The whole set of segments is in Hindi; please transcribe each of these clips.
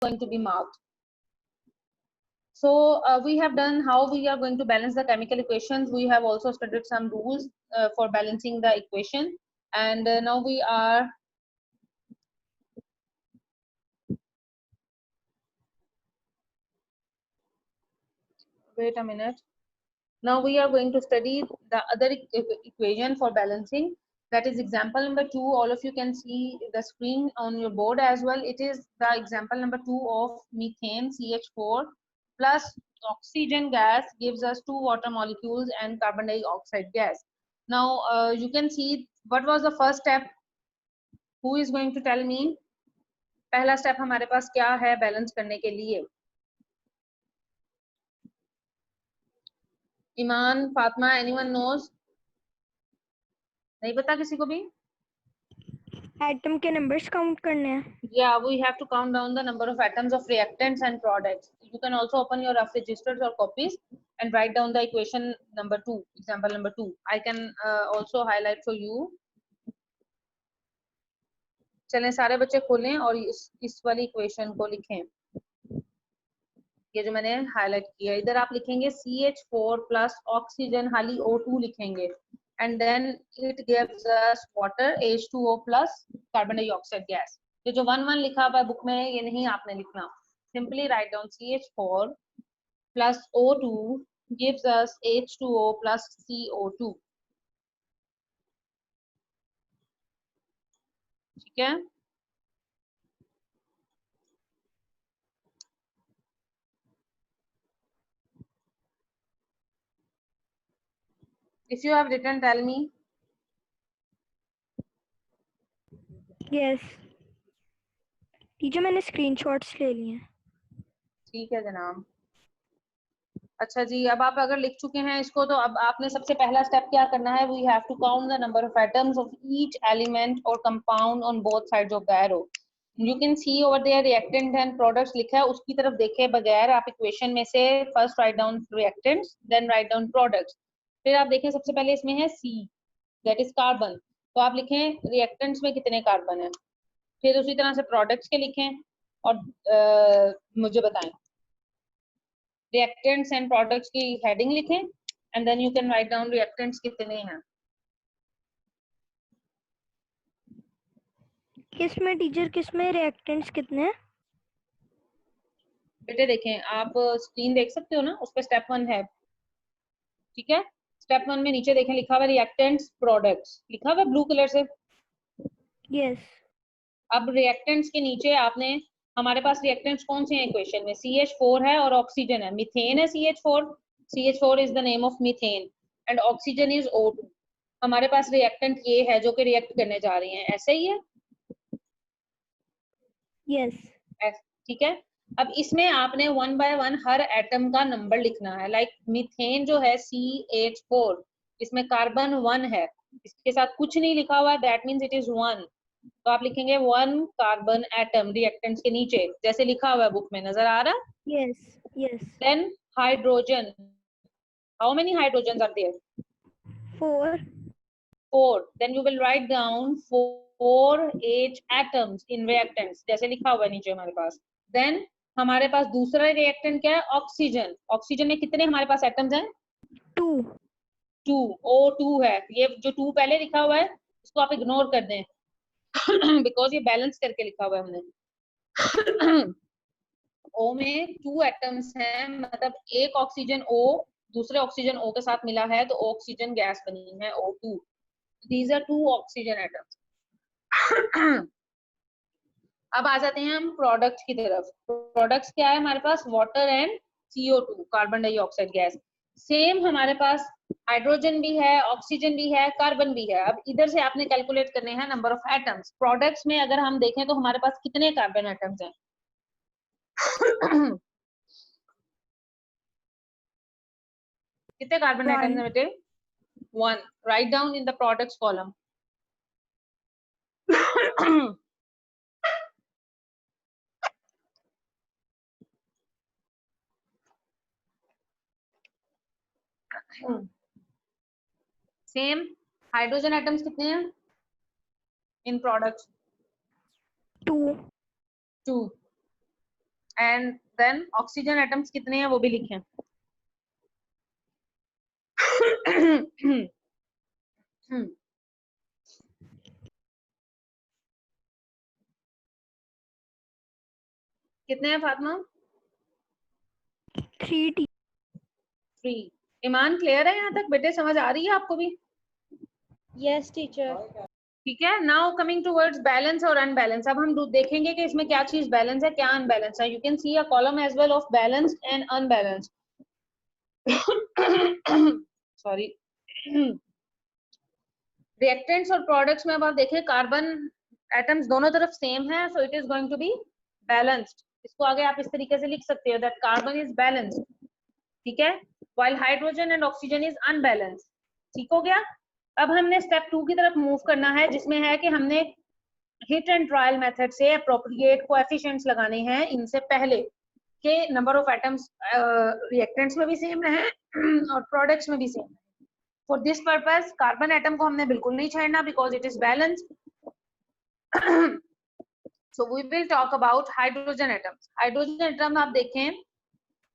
going to be marked. So we have done how we are going to balance the chemical equations. We have also studied some rules for balancing the equation, and now we are wait a minute. Now we are going to study the other equation for balancing. That is example number 2. All of you can see the screen on your board as well. It is the example number 2 of methane CH4 plus oxygen gas gives us 2 water molecules and carbon dioxide gas. Now you can see what was the first step. Who is going to tell me? पहला step हमारे पास क्या है बैलेंस करने के लिए? ईमान, फातिमा, anyone knows? नहीं पता किसी को भी? एटम के नंबर्स काउंट करने हैं. Yeah, we have to count down the number of atoms of reactants and products. You can also open your rough registers or copies and write down the equation number 2, example number 2. I can also highlight for you. चलें सारे बच्चे खोलें और इस वाली इक्वेशन को लिखें. ये जो मैंने हाईलाइट किया, इधर आप लिखेंगे CH4 प्लस ऑक्सीजन खाली O2 लिखेंगे, and then it gives us water H2O plus carbon dioxide gas. ये जो 1 1 लिखा हुआ है बुक में ये नहीं आपने लिखना. Simply write down CH4 plus O2 gives us H2O plus CO2. ठीक है. If you have written, tell me. Yes teacher मैंने स्क्रीनशॉट्स ले लिए हैं. ठीक है जनाब. अच्छा जी, अब आप अगर लिख चुके हैं इसको तो अब आपने सबसे पहला स्टेप क्या करना है? We have to count the number of atoms of each element और compound on both sides of the arrow. You can see over there reactant and products लिखा है, उसकी तरफ देखे बगैर आप इक्वेशन में से first write down reactants then write down products. फिर आप देखें सबसे पहले इसमें है सी, दैट इज कार्बन. तो आप लिखें रिएक्टेंट्स में कितने कार्बन है, फिर उसी तरह से प्रोडक्ट्स के लिखें और मुझे बताएं. रिएक्टेंट्स एंड प्रोडक्ट्स की हेडिंग लिखें and then you can write down reactants कितने हैं. किसमें टीचर किसमें रिएक्टेंट्स कितने हैं? बेटे देखें आप स्क्रीन देख सकते हो ना, उस पर स्टेप 1 है. ठीक है. स्टेप 1 में नीचे देखें लिखा हुआ रिएक्टेंट्स प्रोडक्ट्स लिखा हुआ ब्लू कलर से. यस. अब रिएक्टेंट्स के नीचे आपने हमारे पास रिएक्टेंट्स कौन से हैं इक्वेशन में? CH4 है और ऑक्सीजन है. मीथेन है CH4 is the name of methane and oxygen is O2. हमारे पास रिएक्टेंट ये है जो कि रिएक्ट करने जा रही हैं. ऐसे ही है. यस. ठीक है. अब इसमें आपने 1 by 1 हर एटम का नंबर लिखना है. लाइक मीथेन जो है CH4, इसमें कार्बन 1 है, इसके साथ कुछ नहीं लिखा हुआ है, दैट मींस इट इज 1. तो आप लिखेंगे 1 कार्बन एटम रिएक्टेंट्स के नीचे जैसे लिखा हुआ है बुक में, नजर आ रहा है? Yes. Yes. Then hydrogen, how many hydrogen are there? 4. Then you will write down 4 H atoms in reactants जैसे लिखा हुआ है नीचे हमारे पास. देन हमारे पास दूसरा रिएक्टेंट क्या है? ऑक्सीजन. ऑक्सीजन में कितने हमारे पास एटम्स हैं? 2 O2 है. ये जो 2 पहले लिखा हुआ है इसको आप इग्नोर कर दें बिकॉज ये बैलेंस करके लिखा हुआ है हमने. O में 2 एटम्स हैं, मतलब एक ऑक्सीजन O दूसरे ऑक्सीजन O के साथ मिला है तो ऑक्सीजन गैस बनी है O2. These are 2 oxygen atoms. अब आ जाते हैं हम प्रोडक्ट्स की तरफ. प्रोडक्ट्स क्या है हमारे पास? Water and CO2 carbon dioxide gas. Same हमारे पास हाइड्रोजन भी है, ऑक्सीजन भी है, कार्बन भी है. अब इधर से आपने कैलकुलेट करने हैं नंबर ऑफ एटम्स. प्रोडक्ट्स में अगर हम देखें तो हमारे पास कितने कार्बन एटम्स हैं? कितने कार्बन एटम्स हैं बेटे? 1. Write down in the products column. Same hydrogen atoms कितने हैं in products? 2. And then oxygen atoms कितने हैं वो भी लिखें। कितने हैं फातिमा? 3 3। ईमान क्लियर है यहाँ तक बेटे? समझ आ रही है आपको भी? Yes teacher. ठीक है। नाउ कमिंग टूवर्ड्स बैलेंस और अनबैलेंस। अब हम देखेंगे कि इसमें क्या चीज बैलेंस है, क्या अनबैलेंस है। You can see a column as well of balance and unbalance. Sorry. Reactants और प्रोडक्ट्स में अब आप देखें कार्बन एटम्स दोनों तरफ सेम है, so it is going to be balanced. इसको आगे आप इस तरीके से लिख सकते हो दैट कार्बन इज बैलेंस्ड, ठीक है, while hydrogen and oxygen is unbalanced. ठीक हो गया। अब हमने स्टेप 2 की तरफ मूव करना है, जिसमें है कि हमने हिट एंड ट्रायल मेथड से अप्रोप्रिएट कोएफिशिएंट्स लगाने हैं इनसे पहले के नंबर ऑफ एटम्स रिएक्टेंट्स में भी सेम रहे और प्रोडक्ट्स में भी same. For this purpose carbon atom को हमने बिल्कुल नहीं छेड़ना because it is balanced. So we will talk about hydrogen atoms. Hydrogen atom आप देखें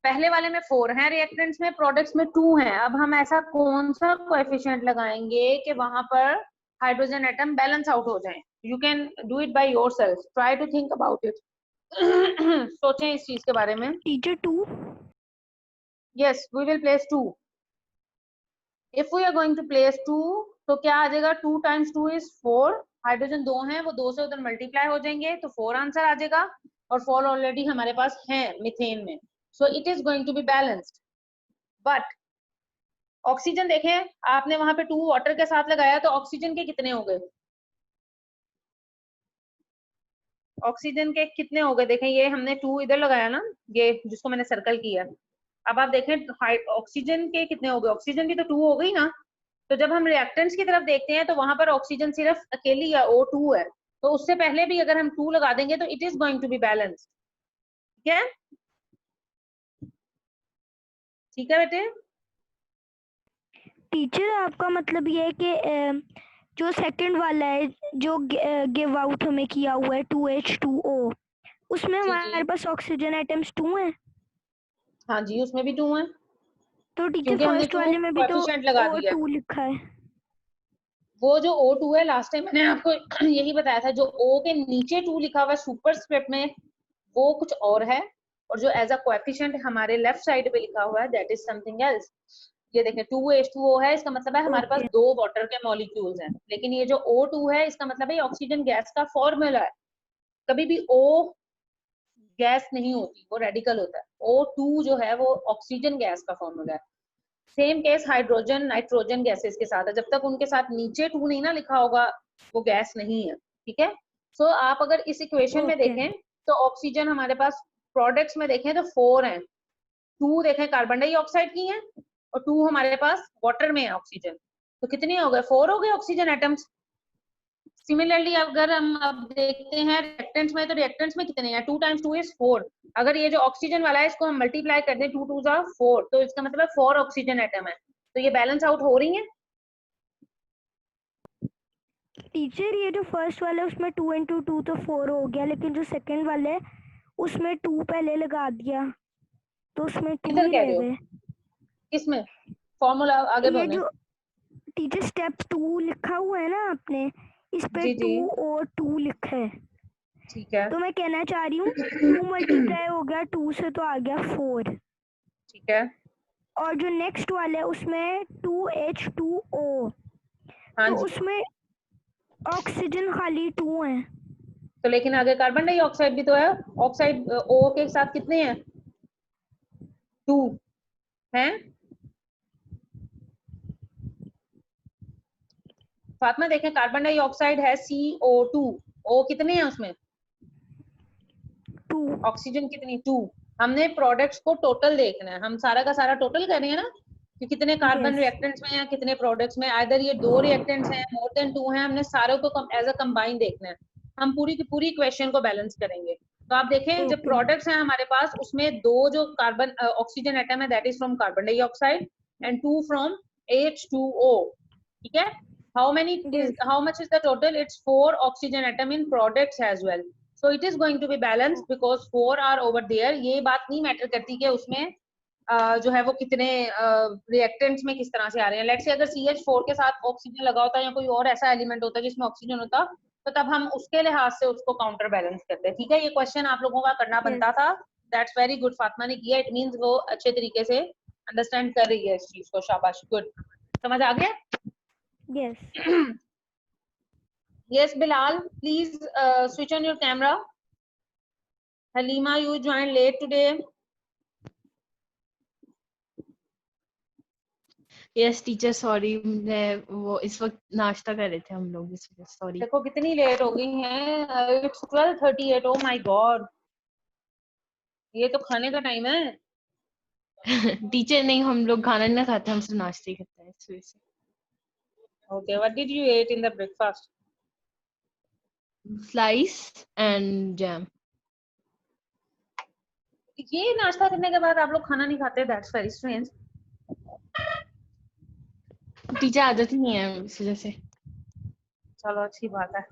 पहले वाले में 4 हैं रिएक्टेंट्स में, प्रोडक्ट्स में 2 हैं। अब हम ऐसा कौन सा कोएफिशिएंट लगाएंगे कि वहां पर हाइड्रोजन एटम बैलेंस आउट हो जाए? You can do it by yourself, try to think about it. सोचें इस चीज के बारे में। Teacher 2। Yes we will place 2। If we are going to place 2 तो क्या आ जाएगा? 2 times 2 is 4। हाइड्रोजन 2 हैं, वो 2 से उधर मल्टीप्लाई हो जाएंगे तो 4 आंसर आ जाएगा, और 4 ऑलरेडी हमारे पास है मीथेन में, so it is going to be balanced. But oxygen देखें, आपने वहां पे 2 वाटर के साथ लगाया तो ऑक्सीजन के कितने हो गए? ऑक्सीजन के कितने हो गए? देखें ये हमने 2 इधर लगाया ना, ये जिसको मैंने सर्कल किया। अब आप देखें ऑक्सीजन के कितने हो गए? ऑक्सीजन की तो 2 हो गई ना। तो जब हम रिएक्टेंट्स की तरफ देखते हैं तो वहां पर ऑक्सीजन सिर्फ अकेली या O2 है, तो उससे पहले भी अगर हम 2 लगा देंगे तो it is going to be balanced. ठीक है, ठीक है बेटे। टीचर आपका मतलब ये है कि जो सेकंड वाला है जो गिव आउट हमें किया हुआ है 2H2O, उसमें जी हमारे जी पास ऑक्सीजन एटम्स 2 हैं। हाँ जी, उसमें भी 2 है तो टीचर क्योंकि हमने फर्स्ट 2 वाले में भी तो कोएफिशिएंट लगा दिया है। O2 लिखा है। वो जो O2 है, लास्ट टाइम मैंने आपको यही बताया था, जो O के नीचे 2 लिखा हुआ है सुपरस्क्रिप्ट में वो कुछ और है, और जो एज अ कोएफिशिएंट हमारे लेफ्ट साइड पे लिखा हुआ है दैट इज समथिंग एल्स। ये देखें 2H2O है, इसका मतलब है हमारे पास ओके 2 वाटर के मॉलिक्यूल्स हैं, लेकिन ये जो O2 है इसका मतलब है ऑक्सीजन गैस का फॉर्मूला है। कभी भी O गैस नहीं होती, वो रेडिकल होता है। O2 जो है वो ऑक्सीजन गैस का फॉर्मूला है। Same case hydrogen nitrogen gases के साथ है, जब तक उनके साथ नीचे 2 नहीं ना लिखा होगा वो गैस नहीं है। ठीक है, सो आप अगर इस इक्वेशन में ओके देखें तो ऑक्सीजन हमारे पास प्रोडक्ट्स में देखें तो 4 हैं, 2 देखें कार्बन डाइऑक्साइड की हैं और 2 हमारे पास वाटर में है ऑक्सीजन, तो कितने हो गए? 4 हो गए ऑक्सीजन एटम्स। सिमिलरली अगर हम अब देखते हैं रिएक्टेंट्स में, तो रिएक्टेंट्स में कितने हैं? 2 times 2 is 4। अगर ये जो ऑक्सीजन वाला है इसको हम मल्टीप्लाई कर दें 2 2s are 4, तो इसका मतलब 4 ऑक्सीजन एटम है, तो ये बैलेंस आउट हो रही है। टीचर ये जो फर्स्ट वाला है उसमें 2 into 2 तो 4 हो गया, लेकिन जो सेकंड वाला है उसमें 2 पहले लगा दिया तो उसमें 2 किधर ही कह रह रहे हो? गए। किसमें? फॉर्मूला आगे ये बोलें। जो टीचर स्टेप 2 लिखा हुआ है ना आपने, इस पे जी जी 2 और 2 लिखा है, ठीक है। तो मैं कहना चाह रही हूँ 2 मल्टीप्लाई हो गया 2 से तो आ गया 4, ठीक है, और जो नेक्स्ट वाला है उसमें 2H2O, हाँ तो जी, उसमें ऑक्सीजन खाली 2 है। तो लेकिन आगे कार्बन डाइऑक्साइड भी तो है। ऑक्साइड O के साथ कितने हैं? 2 हैं। फातिमा देखें कार्बन डाइऑक्साइड है CO2, O कितने हैं उसमें? 2 ऑक्सीजन कितनी? 2। हमने प्रोडक्ट्स को टोटल देखना है, हम सारा का सारा टोटल कर रहे हैं ना कि कितने कार्बन यस रिएक्टेंट्स में या कितने प्रोडक्ट्स में। आइदर ये 2 रिएक्टेंट्स हैं, मोर देन 2 हैं, हमने सारों को एज अ कंबाइन देखना है। हम पूरी की पूरी इक्वेशन को बैलेंस करेंगे। तो आप देखें जब ओके प्रोडक्ट्स हैं हमारे पास उसमें 2 जो कार्बन ऑक्सीजन एटम है that is from carbon dioxide and 2 from H2O। ठीक है, how yes much is the total? It's 4 oxygen atom in products as well. So it is going to be balanced because 4 are over there. ये बात नहीं मैटर करती कि उसमें जो है वो कितने रिएक्टेंट्स में किस तरह से आ रहे हैं. लेट्स से अगर CH4 के साथ ऑक्सीजन लगा होता या कोई और ऐसा एलिमेंट होता जिसमें ऑक्सीजन होता, तो तब हम उसके लिहाज से उसको काउंटर बैलेंस करते हैं. ठीक है, ये क्वेश्चन आप लोगों का करना बनता था. दैट्स वेरी गुड, फातिमा ने किया. इट मींस वो अच्छे तरीके से अंडरस्टैंड कर रही है इस चीज को. शाबाश, गुड. समझ आ गया? Yes. Yes, Bilal, please switch on your camera. Halima, you joined late today. Yes teacher sorry, मैं वो इस वक्त नाश्ता कर रहे थे हम लोग, इस वजह से सॉरी. देखो कितनी लेट हो गई हैं. It's 12:38. Oh my God. ये तो खाने का टाइम है. टीचर नहीं, हम लोग खाना नहीं खाते, हम सिर्फ नाश्ते ही करते हैं इस वजह से. Okay, what did you eat in the breakfast? Slice and jam. ये नाश्ता करने के बाद आप लोग खाना नहीं खाते? That's very strange. टीचर आदत ही नहीं है इस वजह से. चलो अच्छी बात है.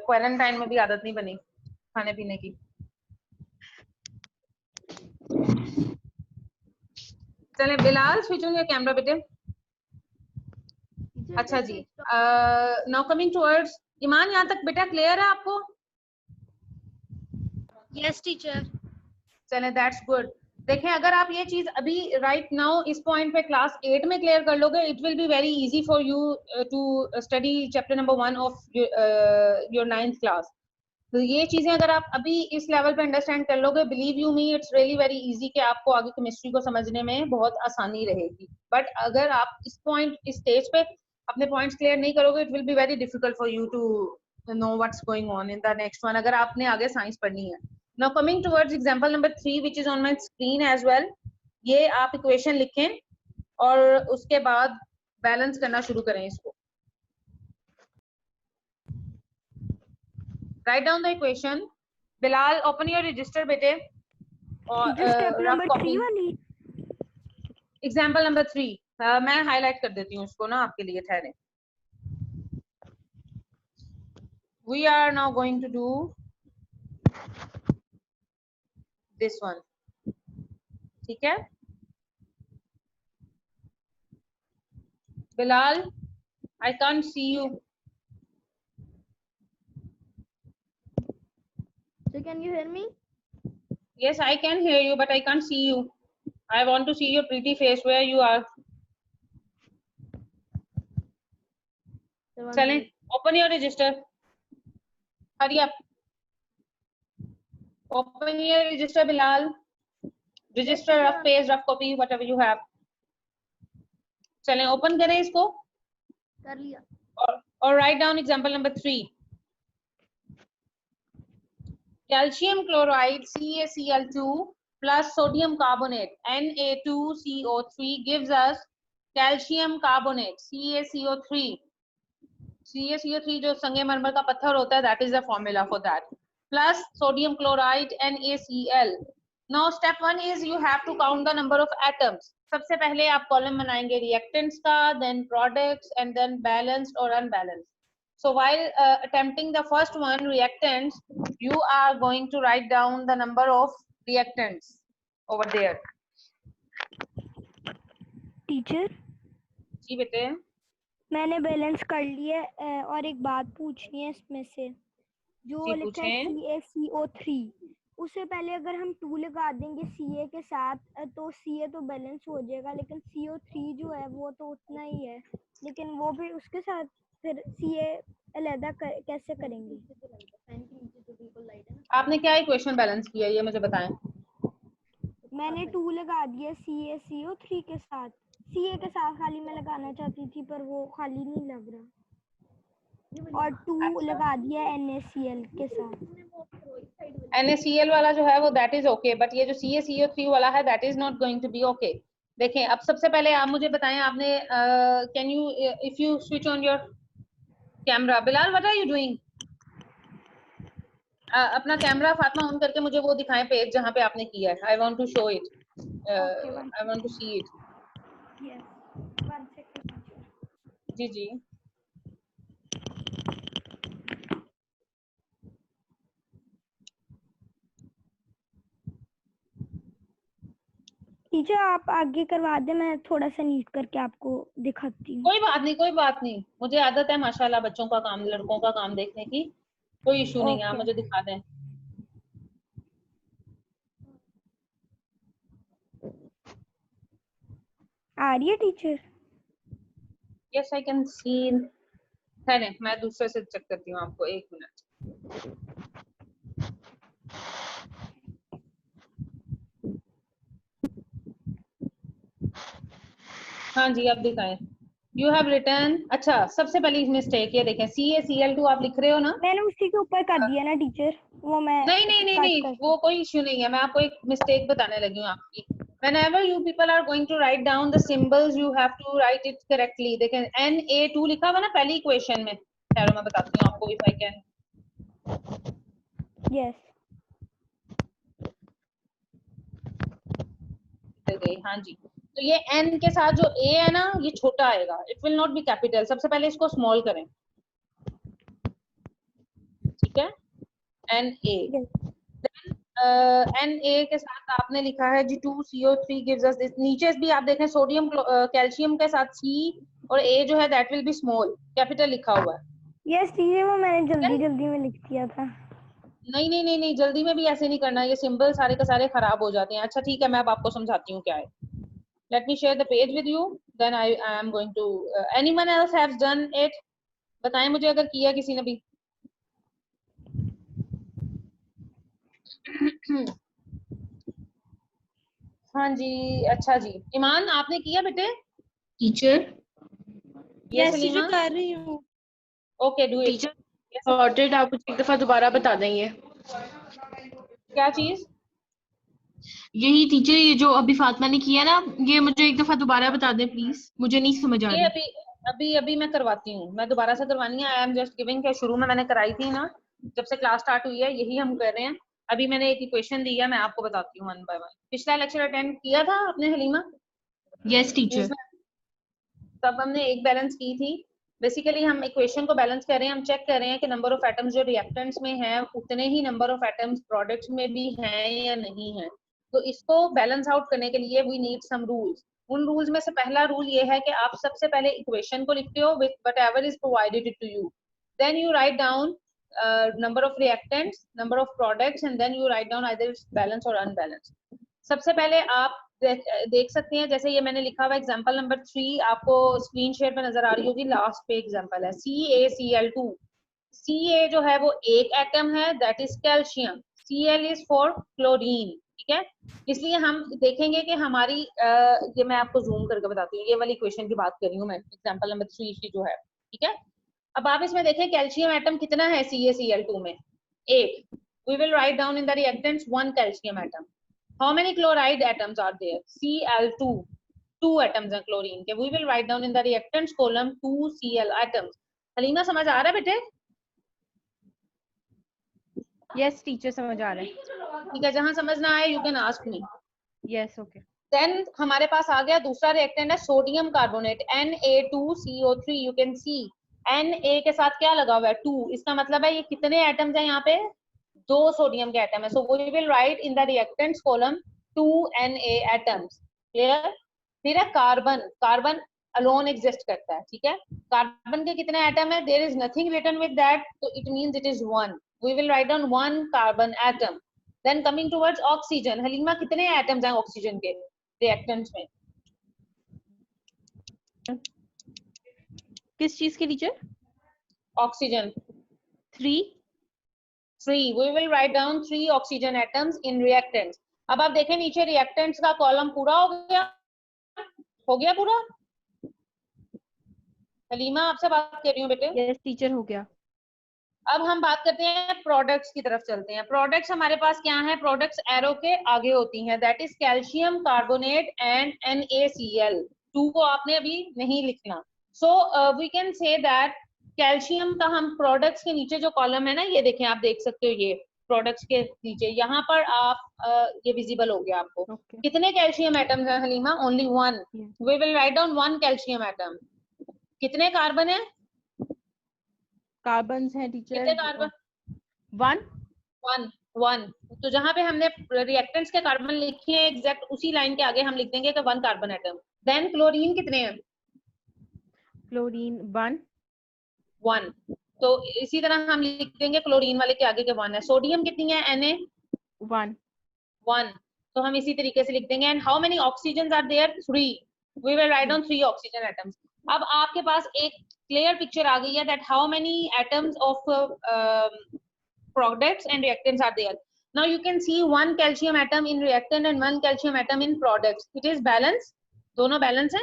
क्वारंटाइन में भी आदत नहीं बनी खाने पीने की. चले Bilal, switch on your camera बेटे. अच्छा जी. नाउ कमिंग टुवर्ड्स ईमान, यहाँ तक बेटा क्लियर है आपको? Yes teacher. चले, दैट्स गुड. देखें, अगर आप ये चीज अभी राइट नाउ इस पॉइंट पे क्लास 8 में क्लियर कर लोगे, it will be very easy for you to study chapter number 1 of your 9th class. तो ये चीजें अगर आप अभी इस लेवल पे अंडरस्टैंड कर लोगे, believe you me, it's really very easy कि आपको आगे केमिस्ट्री को समझने में बहुत आसानी रहेगी. बट अगर आप इस पॉइंट, इस स्टेज पे अपने पॉइंट्स क्लियर नहीं करोगे, it will be very difficult for you to know what's going on in the next one, अगर आपने आगे साइंस पढ़नी है. Now coming towards example number 3 which is on my screen as well. ये आप इक्वेशन लिखें और उसके बाद बैलेंस करना शुरू करें इसको. Write down the equation. Bilal, open your register बेटे. और स्टेप rough नंबर 3 copy. वाली. Example number 3. मैं हाईलाइट कर देती हूँ उसको ना आपके लिए, ठहरे. We are now going to do this one. ठीक है? Bilal, I can't see you. So can you hear me? Yes, I can hear you, but I can't see you. I want to see your pretty face where you are. Chale, open your register. Hurry up. Open your register, Bilal. Register, rough page, rough copy, whatever you have. चलें, open करें इसको. कर लिया. और write down example number 3. Calcium chloride CaCl2 plus sodium carbonate Na2CO3 gives us calcium carbonate CaCO3. CaCO3 जो संगमरमर का पत्थर होता है, that is the formula for that. Plus sodium chloride NaCl. Now step 1 is you have to count the number of atoms. सबसे पहले आप कॉलम बनाएंगे reactants का, then products, and then balanced or unbalanced. So while attempting the first one, reactants, you are going to write down the number of reactants over there. Teacher, जी बेटे. मैंने बैलेंस कर लिया है और एक बात पूछनी है इसमें से. जो लिखा है CaCO3, उससे पहले अगर हम 2 लगा देंगे Ca के साथ तो Ca तो बैलेंस हो जाएगा, लेकिन CO3 जो है वो तो उतना ही है, लेकिन वो भी उसके साथ फिर Ca अलग कैसे करेंगे? आपने क्या इक्वेशन बैलेंस किया, ये मुझे बताएं. मैंने 2 लगा दिया CaCO3 के साथ. Ca के साथ खाली मैं लगाना चाहती थी पर वो खाली नहीं लग रहा, और 2 लगा दिया NaCl के साथ. NaCl वाला जो है वो that is okay, but ये जो CaCO3 वाला है that is not going to be okay. देखें, अब सबसे पहले आप मुझे बताएं, आपने can you if you switch on your camera. Bilal, what are you doing? अपना कैमरा फातिमा ऑन करके मुझे वो दिखाएं पेज जहाँ पे आपने किया है. I want to show it. I want to see it. Yes. 1 second. जी जी. टीचर आप आगे करवा दे, मैं थोड़ा सा नीट करके आपको दिखाती हूँ। कोई बात नहीं, कोई बात नहीं, मुझे आदत है माशाल्लाह बच्चों का काम, लड़कों का काम देखने की, कोई इशू नहीं है, आप ओके। मुझे दिखा दें। आ रही है teacher? Yes I can see. है मैं दूसरे से चेक करती हूँ आपको, एक मिनट। हाँ जी, आप दिखाएं। यू हैव रिटर्न, अच्छा सबसे पहली मिस्टेक ये देखें, CaCl2 आप लिख रहे हो ना? मैंने उसी के ऊपर कर दिया ना टीचर, वो मैं नहीं नहीं नहीं कट नहीं, करती वो कोई इश्यू नहीं है, मैं आपको एक मिस्टेक बताने लगी हूँ आपकी। Whenever you people are going to write down the symbols, you have to write it correctly. देखें Na2 लिखा हुआ ना पहली इक्वेशन में, ठहरो मैं बताती हूँ आपको, if I can। यस। हाँ जी, तो ये N के साथ जो A है ना, ये छोटा आएगा, it will not be capital. सबसे पहले इसको स्मॉल करें, ठीक है, Na। Na के साथ आपने लिखा है जी 2CO3 gives us this। नीचे भी आप देखें सोडियम कैल्शियम के साथ C और A जो है that will be small, capital लिखा हुआ है। यस टीचर, वो मैंने जल्दी जल्दी में लिख दिया था। नहीं नहीं नहीं नहीं, जल्दी में भी ऐसे नहीं करना, ये सिंबल सारे के सारे खराब हो जाते हैं। अच्छा ठीक है, मैं अब आपको समझाती हूँ क्या है। Let me share the page with you, then I am going to, anyone else have done it? बताएं मुझे अगर किया किसी ने भी। हाँ जी, अच्छा जी, ईमान आपने किया बेटे? टीचर यस सलीमा, कर रही हूँ। Okay do it. Teacher sorted, आप मुझे एक दफा दोबारा बता देंगे। क्या चीज? यही टीचर, ये जो अभी फातिमा ने किया ना, ये मुझे एक दफा दोबारा बता दें प्लीज, मुझे नहीं समझ आ ये रही। अभी अभी अभी मैं करवाती हूँ, मैं दोबारा से करवानी है। आई एम जस्ट गिविंग के, शुरू में मैंने कराई थी ना, जब से क्लास स्टार्ट हुई है यही हम कर रहे हैं। अभी मैंने एक इक्वेशन दी है, मैं आपको बताती हूँ वन बाय वन। पिछला लेक्चर अटेंड किया था आपने हलीमा? Yes teacher. जिसमें तब हमने एक बैलेंस की थी। बेसिकली हम इक्वेशन को बैलेंस कर रहे हैं, हम चेक कर रहे हैं कि नंबर ऑफ एटम्स जो रिएक्टेंट्स में है उतने ही नंबर ऑफ एटम्स प्रोडक्ट्स में भी हैं या नहीं है। तो इसको बैलेंस आउट करने के लिए वी नीड सम रूल्स। उन रूल्स में से पहला रूल ये है कि आप सबसे पहले इक्वेशन को लिखते हो with whatever is provided to you, then you write down number of reactants, number of products, and then you write down either it's balanced or unbalanced. सबसे पहले आप देख सकते हैं, जैसे ये मैंने लिखा हुआ एग्जांपल नंबर 3 आपको स्क्रीन शेयर पे नजर आ रही होगी, लास्ट पे एग्जांपल है CaCl2। Ca जो है वो एक एटम है, that is calcium. Cl is for chlorine, ठीक है। इसलिए हम देखेंगे कि हमारी ये मैं आपको जूम करके बताती हूँ, ये वाली इक्वेशन की बात कर रही हूँ मैं, एग्जांपल नंबर 3 की जो है, ठीक है। अब आप इसमें देखें कैल्शियम एटम कितना है CaCl2 में, एक। We will write down in the reactants 1 calcium atom. How many chloride atoms are there? Cl2, 2 atoms हैं chlorine के। We will write down in the reactants column 2 Cl atoms. Halima समझ आ रहा है बेटे? यस टीचर समझ आ रहा है। ठीक है, जहां समझ ना आए you can ask me. Yes okay. Then हमारे पास आ गया दूसरा रिएक्टेंट है sodium carbonate Na2CO3। You can see Na के साथ क्या लगा हुआ है 2, इसका मतलब है ये कितने एटम्स हैं यहाँ पे, 2 सोडियम के एटम है। So we will write in the reactants column 2 Na atoms. Clear? फिर है कार्बन, कार्बन अलोन एग्जिस्ट करता है, ठीक है। कार्बन के कितने एटम है, there is nothing written with that, तो it means it is 1। We will write down 1 carbon atom. Then coming towards oxygen, Halima कितने एटम्स हैं ऑक्सीजन के रिएक्टेंट्स में? किस चीज के teacher? Oxygen 3। 3। We will write down 3 oxygen atoms in reactants. अब आप देखें नीचे रिएक्टेंट्स का कॉलम पूरा हो गया पूरा? हलीमा आपसे बात कर रही हूँ बेटे। यस टीचर हो गया। अब हम बात करते हैं प्रोडक्ट्स की तरफ चलते हैं। प्रोडक्ट्स हमारे पास क्या है, प्रोडक्ट्स एरो के आगे होती हैं, that is calcium carbonate and NaCl। 2 को आपने अभी नहीं लिखना। So we can say that calcium का हम प्रोडक्ट्स के नीचे जो कॉलम है ना, ये देखें, आप देख सकते हो, ये प्रोडक्ट्स के नीचे यहाँ पर आप ये विजिबल हो गया आपको। Okay. कितने कैल्शियम एटम्स हैं Halima? Only 1। We will write down 1 calcium atom. कितने कार्बन है? कार्बन्स हैं टीचर? कितने कार्बन? 1। 1। 1। तो जहां पे हमने रिएक्टेंट्स के कार्बन लिखे हैं एग्जैक्ट उसी लाइन के आगे हम लिख देंगे कि 1 कार्बन एटम। देन क्लोरीन कितने हैं? क्लोरीन 1। 1। तो इसी तरह हम लिख देंगे क्लोरीन वाले के आगे के 1 है। सोडियम कितनी है? Na 1। 1। तो हम इसी तरीके से लिख देंगे। And how many oxygen are there? 3। We will write down 3 oxygen atoms. अब आपके पास एक क्लियर पिक्चर आ गई है that how many atoms of products and reactants are there. Now you can see 1 calcium atom in reactant and 1 calcium atom in products. It is balanced. दोनों balance है?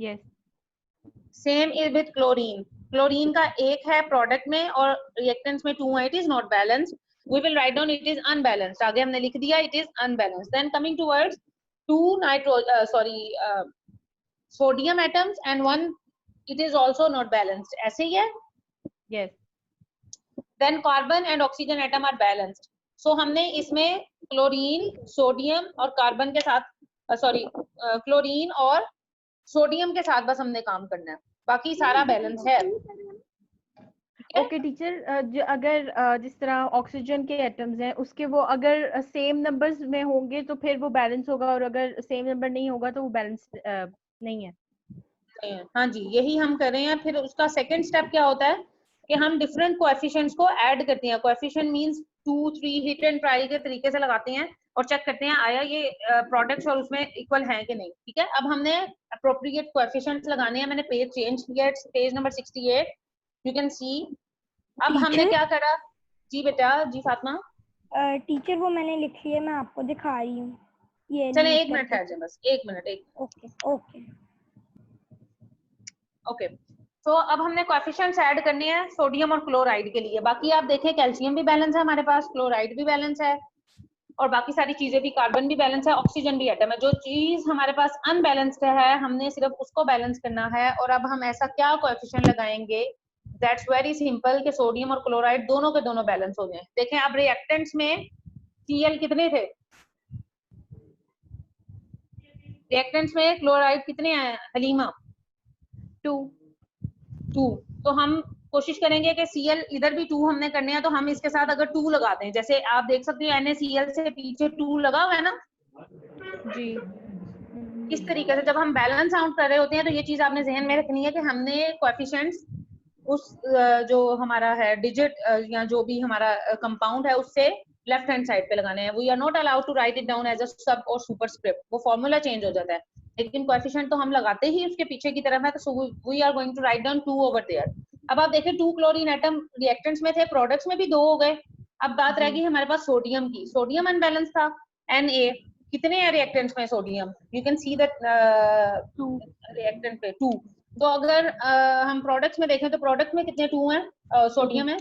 Yes. Same is with chlorine. Chlorine का एक है product में और reactants में 2 है. It is not balanced. We will write down it is unbalanced. आगे हमने लिख दिया it is unbalanced. Then coming towards 2 sodium atoms and 1 it is also not balanced. ऐसे ही है? Yes. Then carbon and oxygen atom are balanced. So हमने इसमें क्लोरीन, सोडियम और कार्बन के साथ क्लोरीन और सोडियम के साथ बस हमने काम करना है, बाकी सारा बैलेंस है। ओके टीचर, अगर जिस तरह ऑक्सीजन के एटम्स हैं उसके वो अगर सेम नंबर्स में होंगे तो फिर वो बैलेंस होगा, और अगर सेम नंबर नहीं होगा तो वो बैलेंस नहीं है। हाँ जी, यही हम कर रहे हैं। फिर उसका सेकंड स्टेप क्या होता है कि हम डिफरेंट कोएफिशिएंट्स को ऐड करते हैं। Coefficient means 2, 3 hit and try के तरीके से लगाते हैं और चेक करते हैं आया ये प्रोडक्ट्स और उसमें इक्वल हैं कि नहीं। ठीक है, अब हमने अप्रोप्रिएट कोएफिशिएंट्स लगाने हैं। मैंने पेज चेंज किया, पेज नंबर 68, यू कैन सी। अब हमने क्या करा? जी बेटा, जी फातिमा। टीचर वो मैंने लिख लिया, मैं आपको दिखा रही हूँ। ये चले 1 मिनट ठहर जाए, बस 1 मिनट। Okay okay okay. तो अब हमने कोएफिशिएंट्स ऐड करने हैं सोडियम और क्लोराइड के लिए। बाकी आप देखें कैल्शियम भी बैलेंस है हमारे पास, क्लोराइड भी बैलेंस है और बाकी सारी चीजें भी, कार्बन भी बैलेंस है, ऑक्सीजन भी एटम है। जो चीज हमारे पास अनबैलेंस्ड है हमने सिर्फ उसको बैलेंस करना है। और अब हम ऐसा क्या कोएफिशिएंट लगाएंगे? दैट्स वेरी सिंपल कि सोडियम और क्लोराइड दोनों के दोनों बैलेंस हो जाएं। देखें अब रिएक्टेंट्स में Cl कितने थे? रिएक्टेंट्स में क्लोराइड कितने आए हलीमा? 2। तो हम कोशिश करेंगे कि Cl इधर भी 2 हमने करने हैं, तो हम इसके साथ अगर 2 लगा दें, जैसे आप देख सकते हो NaCl से पीछे 2 लगा हुआ है ना जी। इस तरीके से। जब हम बैलेंस आउट कर रहे होते हैं तो ये चीज आपने जहन में रखनी है कि हमने कोएफिशिएंट्स उस जो हमारा है डिजिट या जो भी हमारा कंपाउंड है उससे लेफ्ट हैंड साइड पे लगाने हैं। We are not allowed to write it down as a sub और सुपरस्क्रिप्ट, वो फॉर्मूला चेंज हो जाता है। लेकिन कोएफिशिएंट तो हम लगाते ही उसके पीछे की तरफ है, तो we are going to write down 2 over there. अब आप देखें 2 क्लोरीन एटम रिएक्टेंट्स में थे, प्रोडक्ट्स में भी 2 हो गए। अब बात रह गई हमारे पास सोडियम की। सोडियम अनबैलेंस था, Na कितने हैं रिएक्टेंट्स में sodium? You can see that 2 reactant पे 2। तो अगर हम प्रोडक्ट्स में देखें तो प्रोडक्ट में कितने 2 हैं? सोडियम है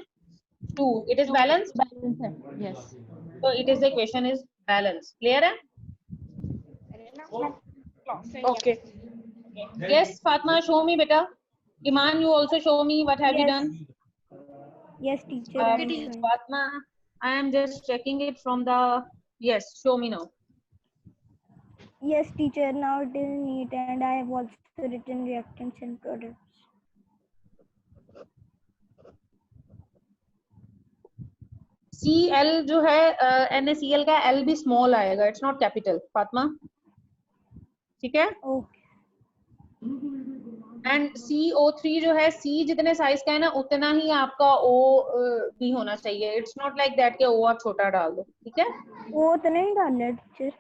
2। It is balance. बैलेंस है। यस। तो it is the equation is balance. Clear है? Okay. Yes, Fatma, show me beta. Iman, you also show me what have you Yes. done? Yes teacher, I am showing. Fatma, I am just checking it from the. Yes, show me now. Yes teacher, now it is neat and I have also written reactants and products. Cl जो है NaCl का L भी स्मॉल आएगा, इट्स नॉट कैपिटल फातिमा, ठीक है? ओके एंड CO3 जो है C जितने साइज का है ना उतना ही आपका O भी होना चाहिए। इट्स नॉट लाइक दैट के O आप छोटा डाल दो, ठीक है? वो तो नहीं डालना टीचर।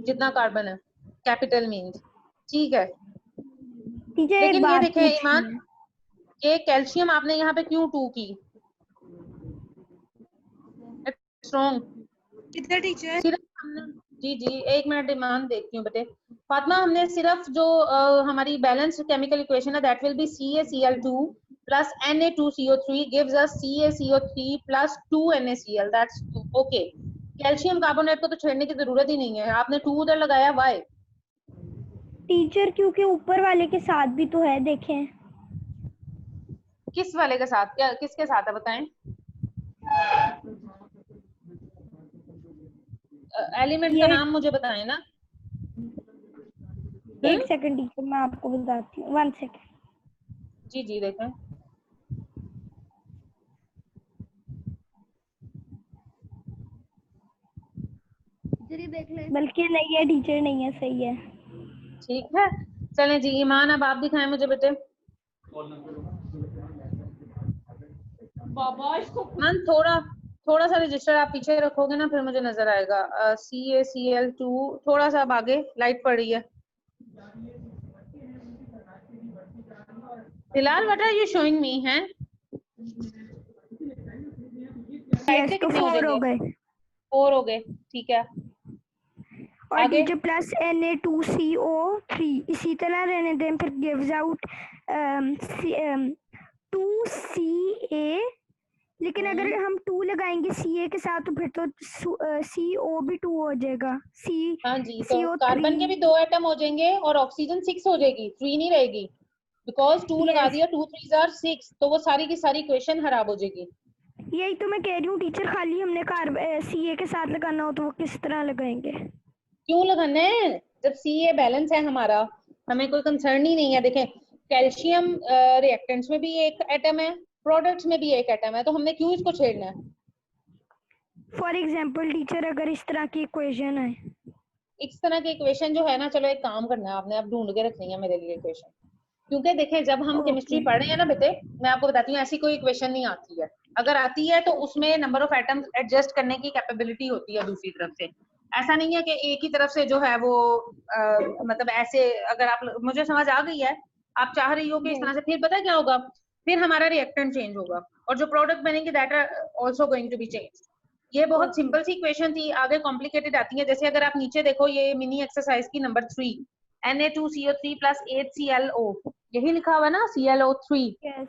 जितना कार्बन है कैपिटल मीन्स, ठीक है? टीचर एक लेकिन ये बात देखें ईमान, ये कैल्शियम आपने यहाँ पे क्यों 2 की? स्ट्रॉन्ग कितना टीचर? सिर्फ हमने, जी 1 मिनट ईमान देखती हूँ बेटे। फातिमा हमने सिर्फ जो हमारी बैलेंस्ड केमिकल इक्वेशन है that will be CaCl2 plus Na2CO3 gives us CaCO3 plus 2 NaCl, that's okay। Calcium carbonate को तो छेड़ने की जरूरत ही नहीं है, आपने 2 उधर लगाया, व्हाई? टीचर क्योंकि ऊपर वाले के साथ भी तो है, देखें। किस वाले के साथ? क्या किसके साथ है बताएं? एलिमेंट का नाम मुझे बताएं ना। एक सेकंड टीचर, मैं आपको बताती हूँ, 1 सेकंड। जी देखें। बल्कि नहीं है टीचर, नहीं है, सही है। ठीक है, चलें जी। ईमान अब आप दिखाएं मुझे बेटे। बाबा इसको ईमान थोड़ा सा रजिस्टर आप पीछे रखोगे ना, फिर मुझे नजर आएगा। CaCl2 थोड़ा सा अब आगे, लाइट पड़ रही है। फिलहाल what are you showing me हैं? साइड से तो कितने हो 4 हो जाएंगे? गए। 4 हो गए, ठीक है। और आगे? टीचर प्लस Na2CO3 इसी तरह रहने दें, फिर गिव्स आउट 2Ca, लेकिन अगर हम 2 लगाएंगे Ca के साथ तो फिर तो CO भी 2 हो जाएगा। हाँ जी, तो CO3। कार्बन के भी 2 एटम हो जाएंगे और ऑक्सीजन 6 हो जाएगी, 3 नहीं रहेगी। बिकॉज 2 लगा दिया, 2 3s are 6, तो वो सारी की सारी इक्वेशन खराब हो जाएगी। यही तो मैं कह रही हूँ टीचर, खाली हमने Ca के साथ लगाना हो तो वो किस तरह लगाएंगे? क्यों लगाना है? जब Ca बैलेंस है हमारा, हमें कोई कंसर्न ही नहीं है। देखें, कैल्शियम रिएक्टेंट्स में भी एक एटम है, प्रोडक्ट्स में भी एक एटम है, तो हमने क्यों इसको छेड़ना है? फॉर एग्जाम्पल टीचर, अगर इस तरह की इक्वेशन है, इस तरह की इक्वेशन जो है ना, चलो एक काम करना है, आपने अब ढूंढ के रखनी है मेरे लिए इक्वेशन। क्योंकि देखें, जब हम केमिस्ट्री पढ़ रहे हैं ना बेटे, मैं आपको बताती हूँ, ऐसी कोई इक्वेशन नहीं आती है। अगर आती है तो उसमें नंबर ऑफ एटम्स एडजस्ट करने की कैपेबिलिटी होती है दूसरी तरफ से। ऐसा नहीं है कि एक ही तरफ से जो है वो मतलब ऐसे, अगर आप, मुझे समझ आ गई है, आप चाह रही हो कि इस तरह से, फिर पता क्या होगा, फिर हमारा रिएक्टेंट चेंज होगा और जो प्रोडक्ट बनेंगे that are also going to be change. ये बहुत सिंपल सी इक्वेशन थी, आगे कॉम्प्लिकेटेड आती है। जैसे अगर आप नीचे देखो, ये मिनी एक्सरसाइज की नंबर 3, Na2CO3 + 8ClO, यही लिखा हुआ है ना, ClO3।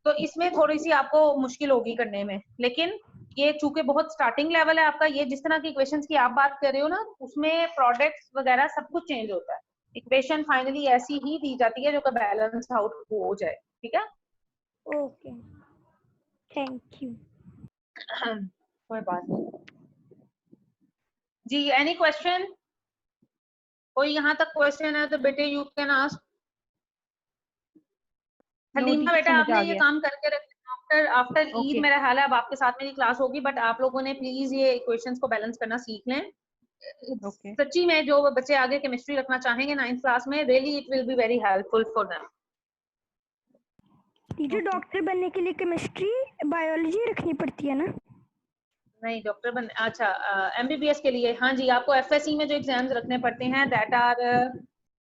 तो इसमें थोड़ी सी आपको मुश्किल होगी करने में, लेकिन ये चूंकि बहुत स्टार्टिंग लेवल है आपका, ये जिस तरह की इक्वेशंस की आप बात कर रहे हो ना, उसमें प्रोडक्ट्स वगैरह सब कुछ चेंज होता है। इक्वेशन फाइनली ऐसी ही दी जाती है जो कि बैलेंस आउट हो जाए। ठीक है, ओके, थैंक यू। कोई बात नहीं जी। Any question? कोई यहाँ तक क्वेश्चन है तो बेटे यू कैन आस्क। हलीमा बेटा, आपने ये काम करके रखना, आफ्टर ईद मेरा ख्याल है अब आपके साथ मेरी क्लास होगी, बट आप लोगों ने प्लीज ये इक्वेशंस को बैलेंस करना सीख लें। सच्ची में जो बच्चे आगे केमिस्ट्री रखना चाहेंगे 9th क्लास में, really it will be very helpful for them. Teacher doctor बनने के लिए केमिस्ट्री बायोलॉजी रखनी पड़ती है ना? नहीं, डॉक्टर बन, अच्छा MBBS के लिए हाँ जी, आपको FSC में जो एग्जाम्स रखने पड़ते हैं दैट आर